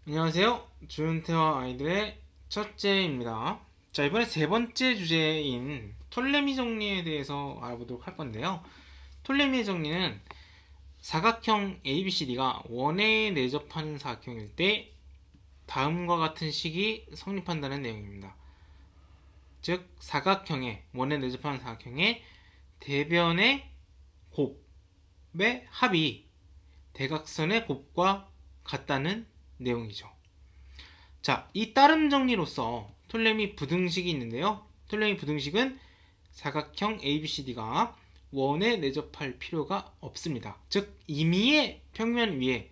안녕하세요. 조윤태와 아이들의 첫째입니다. 자, 이번에 세 번째 주제인 톨레미 정리에 대해서 알아보도록 할 건데요. 톨레미의 정리는 사각형 ABCD가 원에 내접하는 사각형일 때 다음과 같은 식이 성립한다는 내용입니다. 즉, 원에 내접하는 사각형의 대변의 곱의 합이 대각선의 곱과 같다는 내용이죠. 자, 이 따름 정리로서 톨레미 부등식이 있는데요. 톨레미 부등식은 사각형 ABCD가 원에 내접할 필요가 없습니다. 즉, 임의의 평면 위에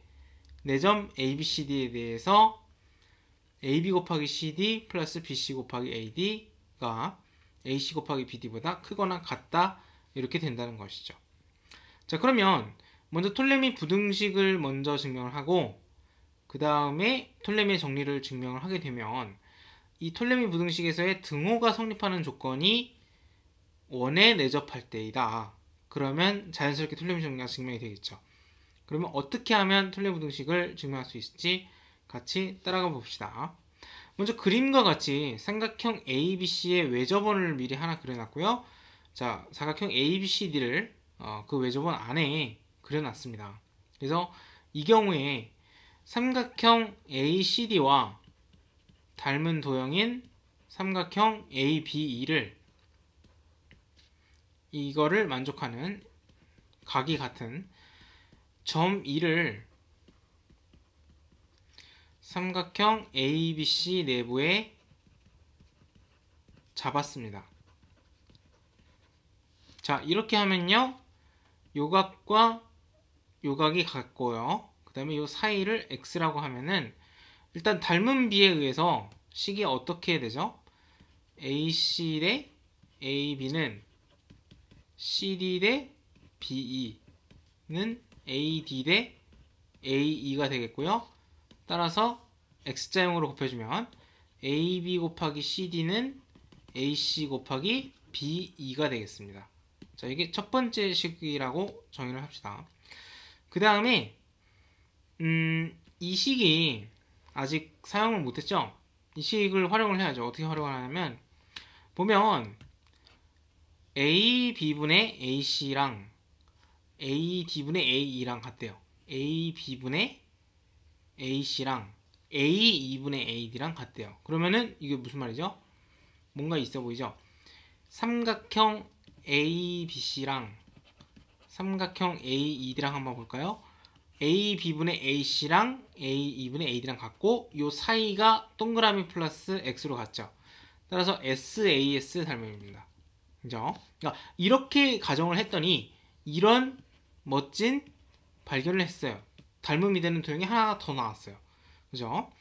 내점 ABCD에 대해서 AB 곱하기 CD 플러스 BC 곱하기 AD가 AC 곱하기 BD보다 크거나 같다, 이렇게 된다는 것이죠. 자, 그러면 먼저 톨레미 부등식을 먼저 증명을 하고 그 다음에 톨레미의 정리를 증명을 하게 되면 이 톨레미 부등식에서의 등호가 성립하는 조건이 원에 내접할 때이다. 그러면 자연스럽게 톨레미 정리가 증명이 되겠죠. 그러면 어떻게 하면 톨레미 부등식을 증명할 수 있을지 같이 따라가 봅시다. 먼저 그림과 같이 삼각형 ABC의 외접원을 미리 하나 그려놨고요. 자, 사각형 ABCD를 그 외접원 안에 그려놨습니다. 그래서 이 경우에 삼각형 ACD와 닮은 도형인 삼각형 ABE를 이거를 만족하는 각이 같은 점 2를 삼각형 ABC 내부에 잡았습니다. 자, 이렇게 하면요, 요각과 요각이 같고요. 그 다음에 요 사이를 x라고 하면은 일단 닮은 비에 의해서 식이 어떻게 되죠? AC 대 AB는 CD 대 BE는 AD 대 AE가 되겠고요. 따라서 x자형으로 곱해주면 AB 곱하기 CD는 AC 곱하기 BE가 되겠습니다. 자, 이게 첫 번째 식이라고 정의를 합시다. 그 다음에 이 식이 아직 사용을 못했죠? 이 식을 활용을 해야죠. 어떻게 활용을 하냐면 보면 AB분의 AC랑 AD분의 AE랑 같대요. AB분의 AC랑 AE분의 AD랑 같대요. 그러면은 이게 무슨 말이죠? 뭔가 있어 보이죠? 삼각형 ABC랑 삼각형 AED랑 한번 볼까요? AB분의 AC랑 AE분의 AD랑 같고 요 사이가 동그라미 플러스 X로 같죠. 따라서 SAS 닮음입니다. 그죠? 그러니까 이렇게 가정을 했더니 이런 멋진 발견을 했어요. 닮음이 되는 도형이 하나 더 나왔어요. 그죠?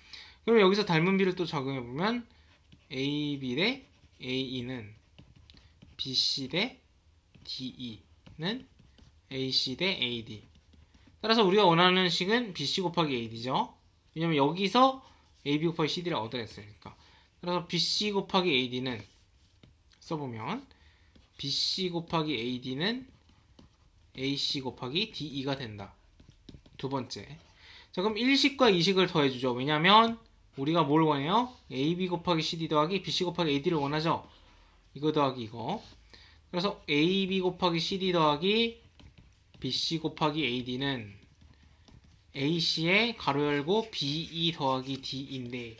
그럼 여기서 닮음비를 또 적용해보면 AB 대 AE는 BC 대 DE는 AC 대 AD. 따라서 우리가 원하는 식은 BC 곱하기 AD죠. 왜냐면 여기서 AB 곱하기 CD를 얻어냈으니까. 따라서 BC 곱하기 AD는 써보면 BC 곱하기 AD는 AC 곱하기 DE가 된다. 두 번째. 자, 그럼 1식과 2식을 더해주죠. 왜냐면 우리가 뭘 원해요? AB 곱하기 CD 더하기 BC 곱하기 AD를 원하죠. 이거 더하기 이거. 그래서 AB 곱하기 CD 더하기 BC 곱하기 AD는 AC의 가로 열고 BE 더하기 D인데,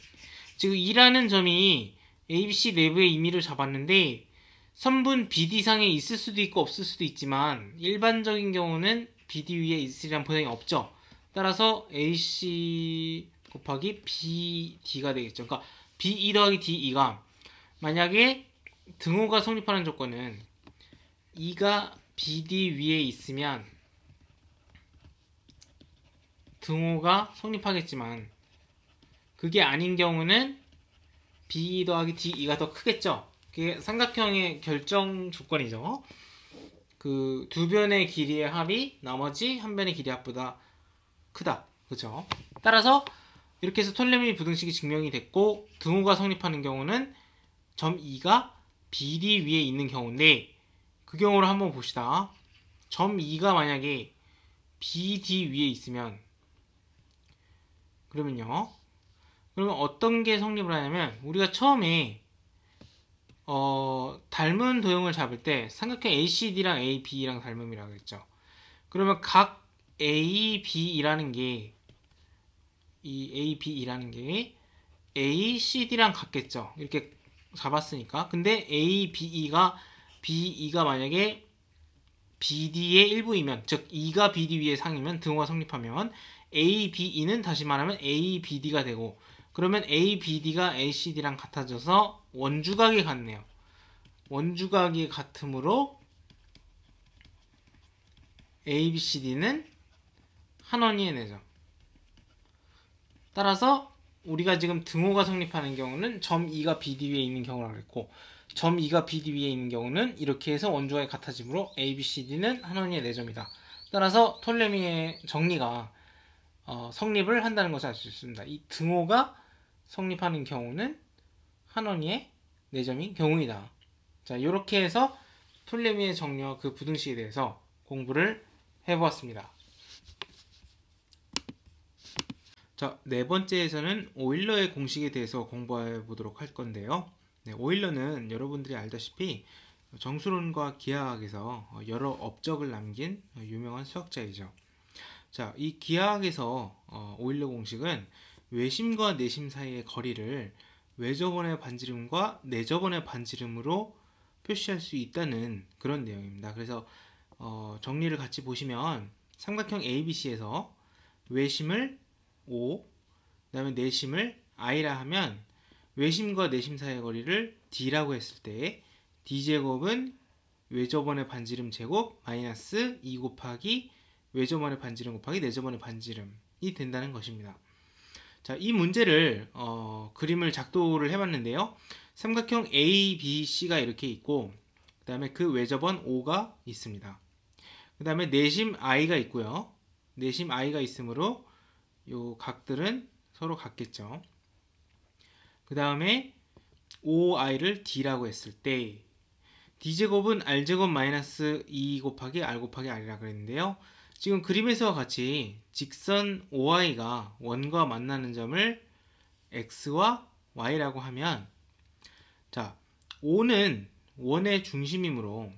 지금 2라는 점이 ABC 내부의 임의를 잡았는데 선분 BD상에 있을 수도 있고 없을 수도 있지만 일반적인 경우는 BD 위에 있으리란 보장이 없죠. 따라서 AC 곱하기 BD가 되겠죠. 그러니까 BE 더하기 DE가 만약에 등호가 성립하는 조건은 2가 BD 위에 있으면 등호가 성립하겠지만 그게 아닌 경우는 BE 더하기 DE가 더 크겠죠. 그게 삼각형의 결정 조건이죠. 그 두 변의 길이의 합이 나머지 한 변의 길이 합보다 크다. 그죠? 따라서 이렇게 해서 톨레미 부등식이 증명이 됐고 등호가 성립하는 경우는 점 2가 BD 위에 있는 경우인데 그 경우를 한번 봅시다. 점 2가 만약에 BD 위에 있으면 그러면요 그러면 어떤 게 성립을 하냐면 우리가 처음에 닮은 도형을 잡을 때 삼각형 ACD랑 AB랑 닮음이라고 했죠. 그러면 각 AB이라는 게 이 AB이라는 게 ACD랑 같겠죠. 이렇게 잡았으니까. 근데 BE가 만약에 BD의 일부이면, 즉 2가 BD 위의 상이면 등호가 성립하면 ABE는 다시 말하면 ABD가 되고, 그러면 ABD가 ACD랑 같아져서 원주각이 같네요. 원주각이 같으므로 ABCD는 한 원위의 내점. 따라서 우리가 지금 등호가 성립하는 경우는 점 2가 BD 위에 있는 경우라고 그랬고, 점 2가 BD 위에 있는 경우는 이렇게 해서 원주각이 같아지므로 ABCD는 한 원위의 내점이다. 따라서 톨레미의 정리가 성립을 한다는 것을 알 수 있습니다. 이 등호가 성립하는 경우는 한 원위의 내점인 경우이다. 자, 이렇게 해서 톨레미의 정리와 그 부등식에 대해서 공부를 해보았습니다. 자, 네 번째에서는 오일러의 공식에 대해서 공부해 보도록 할 건데요. 네, 오일러는 여러분들이 알다시피 정수론과 기하학에서 여러 업적을 남긴 유명한 수학자이죠. 자, 이 기하학에서 오일러 공식은 외심과 내심 사이의 거리를 외접원의 반지름과 내접원의 반지름으로 표시할 수 있다는 그런 내용입니다. 그래서 정리를 같이 보시면 삼각형 ABC에서 외심을 O, 그 다음에 내심을 I라 하면 외심과 내심 사이의 거리를 D라고 했을 때 D제곱은 외접원의 반지름 제곱 마이너스 2 곱하기 외접원의 반지름 곱하기 내접원의 반지름이 된다는 것입니다. 자, 이 문제를 그림을 작도를 해봤는데요. 삼각형 ABC가 이렇게 있고, 그 다음에 그 외접원 O가 있습니다. 그 다음에 내심 I가 있고요. 내심 I가 있으므로 요 각들은 서로 같겠죠. 그 다음에 OI를 D라고 했을 때 D제곱은 R제곱 마이너스 2 곱하기 R 곱하기 R이라고 그랬는데요. 지금 그림에서와 같이 직선 OI가 원과 만나는 점을 X와 Y라고 하면, 자, O는 원의 중심이므로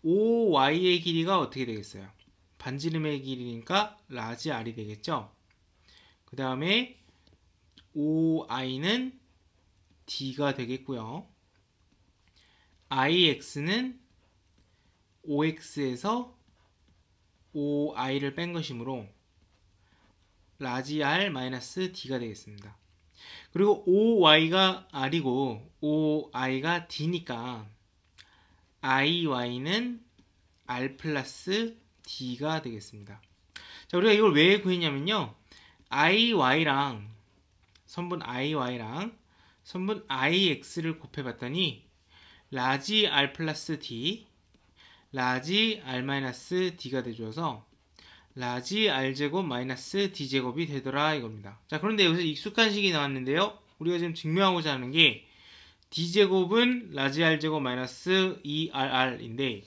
OY의 길이가 어떻게 되겠어요? 반지름의 길이니까 라지 R이 되겠죠. 그 다음에 OI는 D가 되겠고요. IX는 OX에서 OI를 뺀 것이므로 라지 R 마이너스 D가 되겠습니다. 그리고 OY가 R이고 OI가 D니까 IY는 R 플러스 D가 되겠습니다. 자, 우리가 이걸 왜 구했냐면요. IY랑 선분 IY랑 선분 IX를 곱해봤더니 라지 R 플러스 D, 라지 R 마이너스 D가 돼줘서 라지 R제곱 마이너스 D제곱이 되더라 이겁니다. 자, 그런데 여기서 익숙한 식이 나왔는데요. 우리가 지금 증명하고자 하는 게 D제곱은 라지 R제곱 마이너스 2RR인데,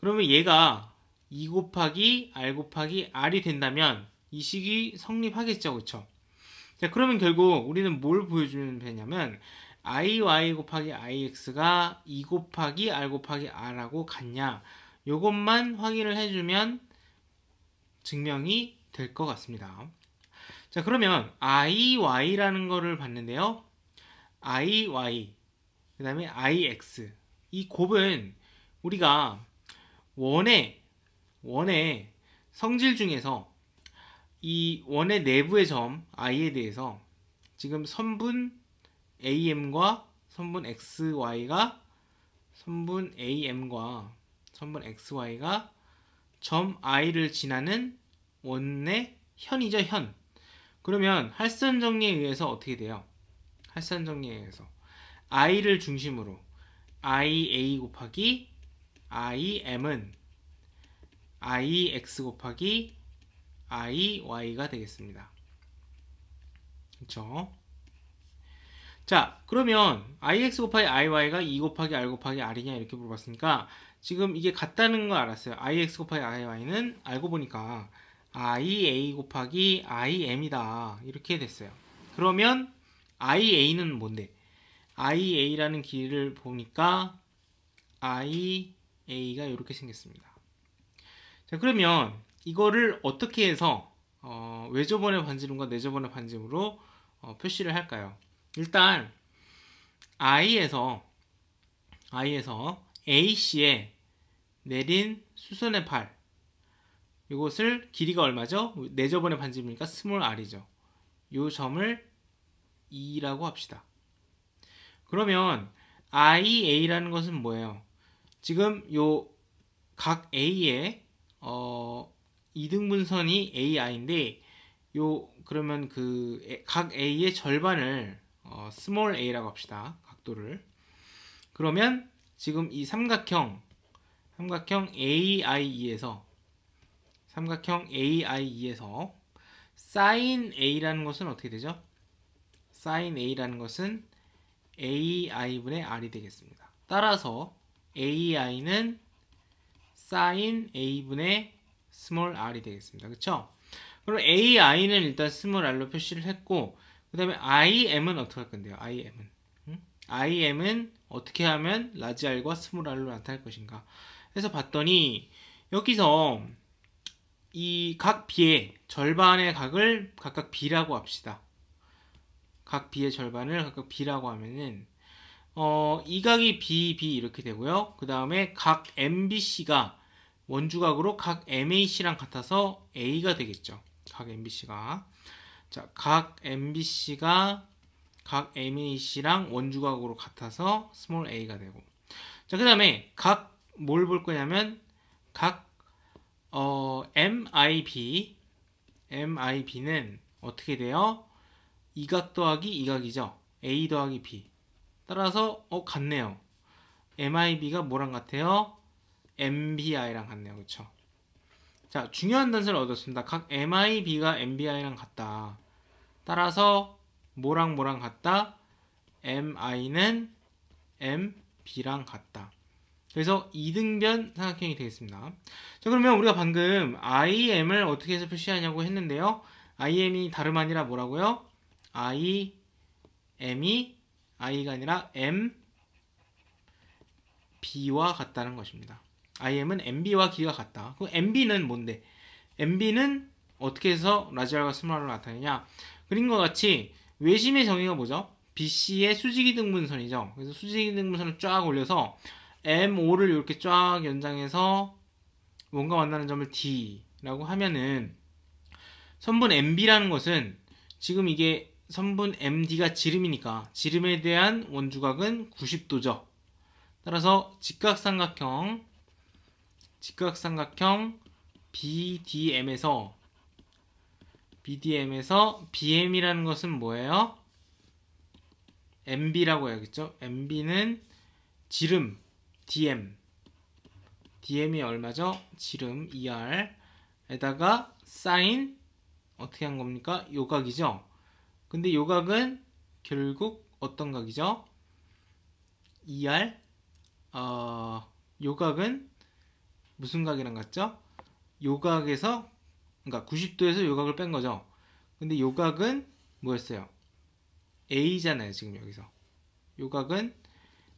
그러면 얘가 2 곱하기 R 곱하기 R이 된다면 이 식이 성립하겠죠. 그쵸? 자, 그러면 결국 우리는 뭘 보여주면 되냐면 IY 곱하기 IX가 2 곱하기 R 곱하기 R하고 같냐, 요것만 확인을 해주면 증명이 될 것 같습니다. 자, 그러면 IY라는 거를 봤는데요. IY, 그 다음에 IX, 이 곱은 우리가 원의 성질 중에서 이 원의 내부의 점 I에 대해서 지금 선분 AM과 선분 XY가 선분 AM과 선분 XY가 점 I를 지나는 원의 현이죠, 현. 그러면 할선 정리에 의해서 어떻게 돼요? 할선 정리에 의해서 I를 중심으로 IA 곱하기 IM은 IX 곱하기 IY가 되겠습니다. 그렇죠? 자, 그러면 IX 곱하기 IY가 2 곱하기 R 곱하기 R이냐 이렇게 물어봤으니까 지금 이게 같다는 거 알았어요. IX 곱하기 IY는 알고 보니까 IA 곱하기 IM이다 이렇게 됐어요. 그러면 IA는 뭔데? IA라는 길이를 보니까 IA가 이렇게 생겼습니다. 자, 그러면 이거를 어떻게 해서 외접원의 반지름과 내접원의 반지름으로 표시를 할까요? 일단 I에서 AC에 내린 수선의 팔, 이것을 길이가 얼마죠? 내접원의 반지름이니까 스몰 r이죠. 이 점을 E라고 합시다. 그러면 IA라는 것은 뭐예요? 지금 요 각 A의 이등분선이 AI인데 그러면 그 각 A의 절반을 스몰 a라고 합시다. 각도를. 그러면 지금 이 삼각형 AIE에서 sin A라는 것은 어떻게 되죠? sin A라는 것은 AI분의 R이 되겠습니다. 따라서 AI는 sin A분의 스몰 r이 되겠습니다. 그쵸? 그럼 AI는 일단 스몰 r로 표시를 했고, 그 다음에 IM은 어떻게 할 건데요? IM은 어떻게 하면 라지 r과 스몰 r로 나타날 것인가? 해서 봤더니 여기서 이 각 B의 절반의 각을 각각 B라고 합시다. 각 B의 절반을 각각 B라고 하면은 이 각이 B 이렇게 되고요. 그 다음에 각 MBC가 원주각으로 각 MAC랑 같아서 A가 되겠죠. 각 MBC가. 자, 각 MBC가 각 MAC랑 원주각으로 같아서 스몰 a가 되고. 자, 그 다음에 각 뭘 볼 거냐면 각 MIB는 어떻게 돼요? 이 각 더하기 이 각이죠. A 더하기 B. 따라서 같네요. MIB가 뭐랑 같아요? MBI랑 같네요. 그쵸? 자, 중요한 단서를 얻었습니다. 각 MIB가 MBI랑 같다. 따라서 뭐랑 같다? MI는 MB랑 같다. 그래서 이등변 삼각형이 되겠습니다. 자, 그러면 우리가 방금 IM을 어떻게 해서 표시하냐고 했는데요. IM이 다름 아니라 뭐라고요? IM이 I가 아니라 MB와 같다는 것입니다. IM은 MB와 길이가 같다. 그럼 MB는 뭔데? MB는 어떻게 해서 라지알과 스몰로 나타내냐? 그림과 같이 외심의 정의가 뭐죠? BC의 수직이 등분선이죠. 그래서 수직이 등분선을 쫙 올려서 MO를 이렇게 쫙 연장해서 뭔가 만나는 점을 D라고 하면은 선분 MB라는 것은 지금 이게 선분 MD가 지름이니까 지름에 대한 원주각은 90도죠. 따라서 직각삼각형 BDM에서 BM이라는 것은 뭐예요? MB라고 해야겠죠? MB는 지름 DM이 얼마죠? 지름 ER에다가 사인 어떻게 한 겁니까? 요각이죠? 근데 요각은 결국 어떤 각이죠? ER 요각은 무슨 각이랑 같죠? 요각에서 그러니까 90도에서 요각을 뺀 거죠. 근데 요각은 뭐였어요? A잖아요. 지금 여기서 요각은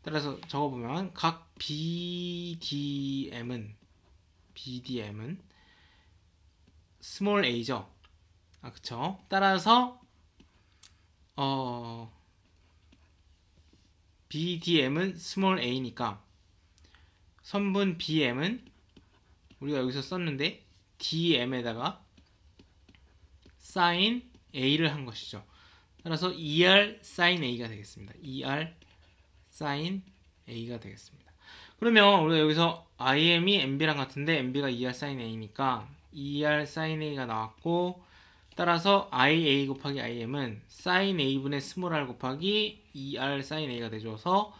따라서 적어보면 각 BDM은 스몰 a죠. 그쵸? 따라서 BDM은 스몰 a니까 선분 BM은 우리가 여기서 썼는데 DM에다가 sin A를 한 것이죠. 따라서 ER sin A가 되겠습니다. ER sin A가 되겠습니다. 그러면 우리가 여기서 IM이 MB랑 같은데 MB가 ER sin A니까 ER sin A가 나왔고 따라서 IA 곱하기 IM은 sin A분의 스몰 r 곱하기 ER sin A가 돼줘서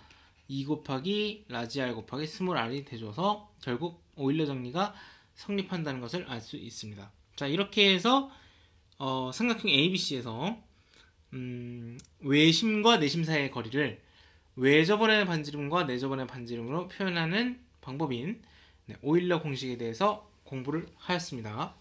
2 곱하기 라지 r 곱하기 스몰 r이 돼줘서 결국 오일러 정리가 성립한다는 것을 알 수 있습니다. 자, 이렇게 해서 삼각형 ABC에서 외심과 내심 사이의 거리를 외접원의 반지름과 내접원의 반지름으로 표현하는 방법인 오일러 공식에 대해서 공부를 하였습니다.